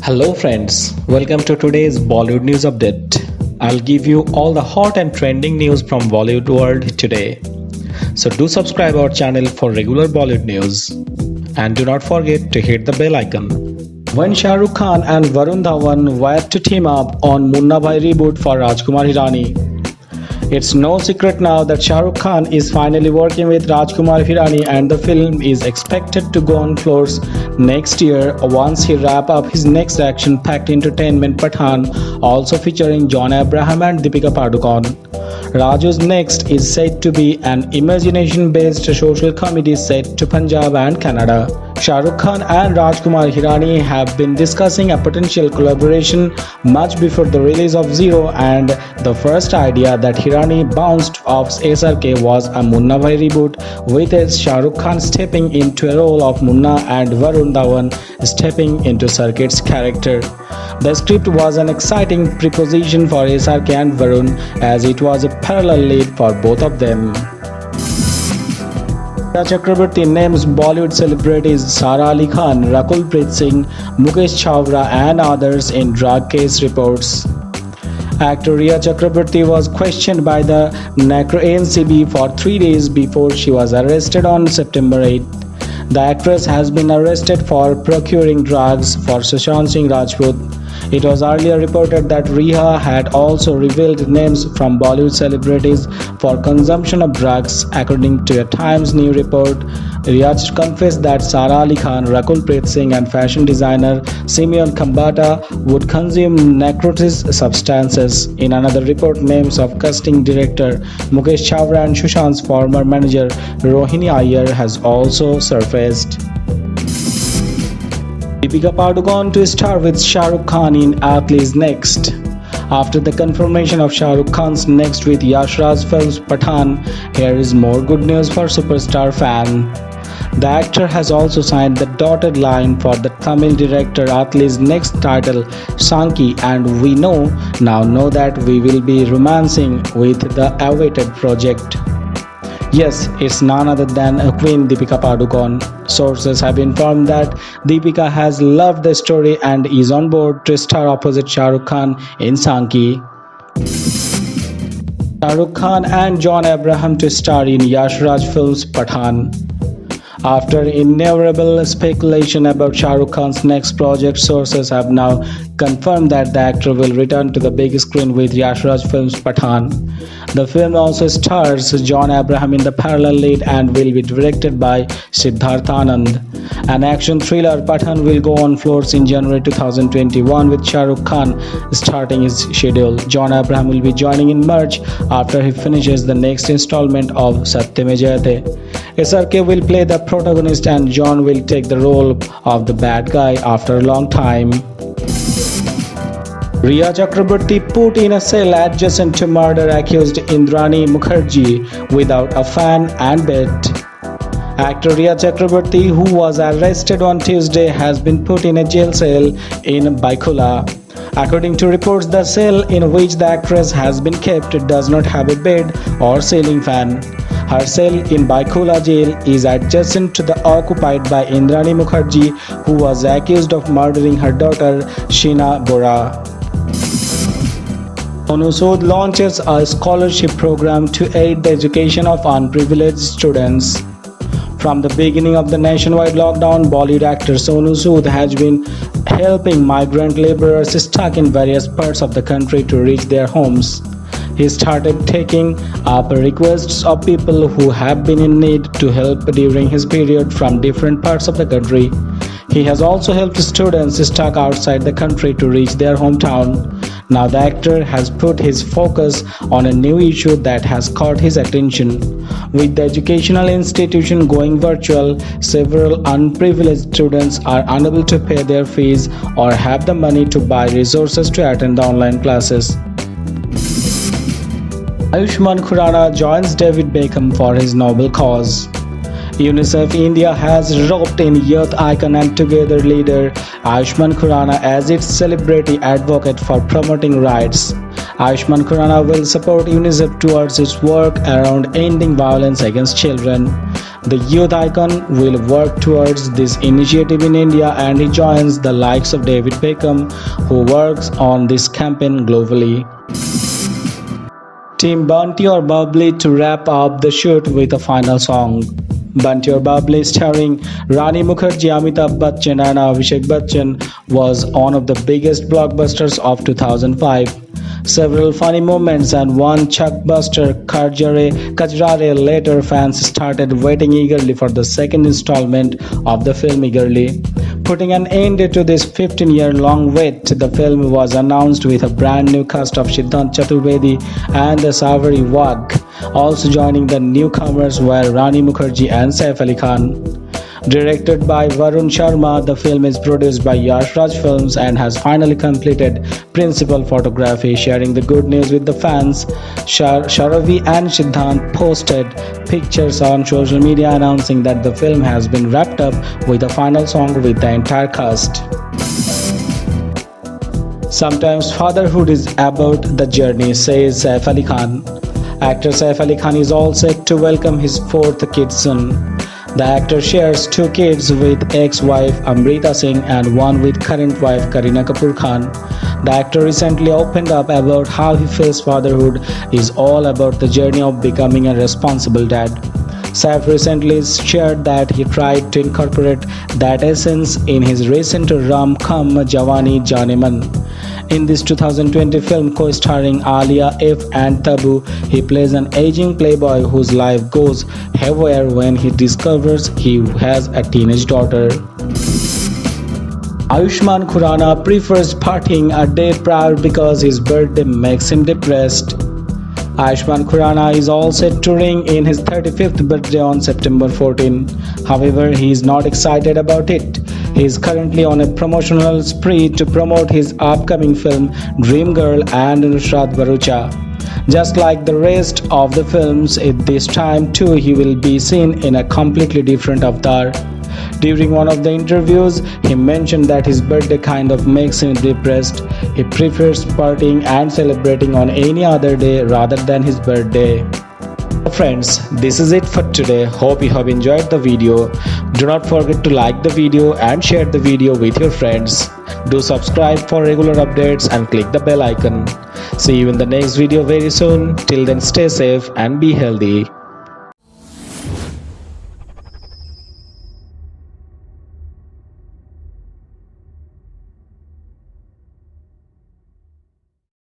Hello friends, welcome to today's Bollywood news update. I'll give you all the hot and trending news from Bollywood world today. So do subscribe our channel for regular Bollywood news and do not forget to hit the bell icon. When Shah Rukh Khan and Varun Dhawan were to team up on Munna Bhai reboot for Rajkumar Hirani, it's no secret now that Shah Rukh Khan is finally working with Rajkumar Hirani and the film is expected to go on floors next year once he wrap up his next action-packed entertainment Pathaan, also featuring John Abraham and Deepika Padukone. Raju's next is said to be an imagination-based social comedy set to Punjab and Canada. Shah Rukh Khan and Rajkumar Hirani have been discussing a potential collaboration much before the release of Zero, and the first idea that Hirani bounced off SRK was a Munna Bhai reboot, with Shah Rukh Khan stepping into a role of Munna and Varun Dhawan stepping into Circuit's character. The script was an exciting proposition for SRK and Varun, as it was a parallel lead for both of them. Riya Chakraborty names Bollywood celebrities Sara Ali Khan, Rakul Preet Singh, Mukesh Chawla and others in drug case reports. Actor Riya Chakraborty was questioned by the NACRO NCB for 3 days before she was arrested on September 8. The actress has been arrested for procuring drugs for Sushant Singh Rajput. It was earlier reported that Riya had also revealed names from Bollywood celebrities for consumption of drugs. According to a Times New report, Riya confessed that Sara Ali Khan, Rakul Preet Singh and fashion designer Simeon Khambata would consume narcotic substances. In another report, names of casting director Mukesh Chawla and Sushant's former manager Rohini Iyer has also surfaced. Deepika Padukone to star with Shah Rukh Khan in Atlee's Next. After the confirmation of Shah Rukh Khan's next with Yash Raj Films Pathaan, here is more good news for superstar fan. The actor has also signed the dotted line for the Tamil director Atlee's next title, Sankey, and we now know that we will be romancing with the awaited project. Yes, it's none other than Queen Deepika Padukone. Sources have informed that Deepika has loved the story and is on board to star opposite Shah Rukh Khan in Sankey. Shah Rukh Khan and John Abraham to star in Yash Raj Films Pathaan. After innumerable speculation about Shah Rukh Khan's next project, sources have now confirmed that the actor will return to the big screen with Yash Raj Films Pathaan. The film also stars John Abraham in the parallel lead and will be directed by Siddharth Anand. An action thriller, Pathaan will go on floors in January 2021 with Shah Rukh Khan starting his schedule. John Abraham will be joining in March after he finishes the next installment of Satyam Jayate. SRK will play the protagonist and John will take the role of the bad guy after a long time. Riya Chakraborty put in a cell adjacent to murder-accused Indrani Mukherjee without a fan and bed. Actor Riya Chakraborty, who was arrested on Tuesday, has been put in a jail cell in Byculla. According to reports, the cell in which the actress has been kept does not have a bed or ceiling fan. Her cell in Byculla jail is adjacent to the occupied by Indrani Mukherjee, who was accused of murdering her daughter Sheena Bora. Sonu Sood launches a scholarship program to aid the education of unprivileged students. From the beginning of the nationwide lockdown, Bollywood actor Sonu Sood has been helping migrant laborers stuck in various parts of the country to reach their homes. He started taking up requests of people who have been in need to help during his period from different parts of the country. He has also helped students stuck outside the country to reach their hometown. Now the actor has put his focus on a new issue that has caught his attention. With the educational institution going virtual, several unprivileged students are unable to pay their fees or have the money to buy resources to attend the online classes. Ayushmann Khurrana joins David Beckham for his noble cause. UNICEF India has roped in youth icon and Together leader Ayushmann Khurrana as its celebrity advocate for promoting rights. Ayushmann Khurrana will support UNICEF towards its work around ending violence against children. The youth icon will work towards this initiative in India, and he joins the likes of David Beckham, who works on this campaign globally. Team Bunty or Bubbly to wrap up the shoot with a final song. Bunty or Bubbly, starring Rani Mukherjee, Amitabh Bachchan and Abhishek Bachchan, was one of the biggest blockbusters of 2005. Several funny moments and one chuckbuster Kajrare later, fans started waiting eagerly for the second installment of the film eagerly. Putting an end to this 15-year-long wait, the film was announced with a brand new cast of Siddhant Chaturvedi and the Savari Wagh. Also joining the newcomers were Rani Mukherjee and Saif Ali Khan. Directed by Varun Sharma, the film is produced by Yash Raj Films and has finally completed principal photography. Sharing the good news with the fans, Sharavi and Siddhant posted pictures on social media announcing that the film has been wrapped up with a final song with the entire cast. Sometimes fatherhood is about the journey, says Saif Ali Khan. Actor Saif Ali Khan is all set to welcome his fourth kid soon. The actor shares 2 kids with ex-wife Amrita Singh and one with current wife Kareena Kapoor Khan. The actor recently opened up about how he feels fatherhood is all about the journey of becoming a responsible dad. Saif recently shared that he tried to incorporate that essence in his recent rom-com Jawani Jane Man. In this 2020 film co-starring Alia F and Tabu, he plays an aging playboy whose life goes haywire when he discovers he has a teenage daughter. Ayushmann Khurrana prefers partying a day prior because his birthday makes him depressed. Ayushmann Khurrana is all set touring in his 35th birthday on September 14. However, he is not excited about it. He is currently on a promotional spree to promote his upcoming film Dream Girl and Nusrat Bharucha. Just like the rest of the films, at this time too he will be seen in a completely different avatar. During one of the interviews, he mentioned that his birthday kind of makes him depressed. He prefers partying and celebrating on any other day rather than his birthday. Friends, this is it for today. Hope you have enjoyed the video. Do not forget to like the video and share the video with your friends. Do subscribe for regular updates and click the bell icon. See you in the next video very soon. Till then, stay safe and be healthy.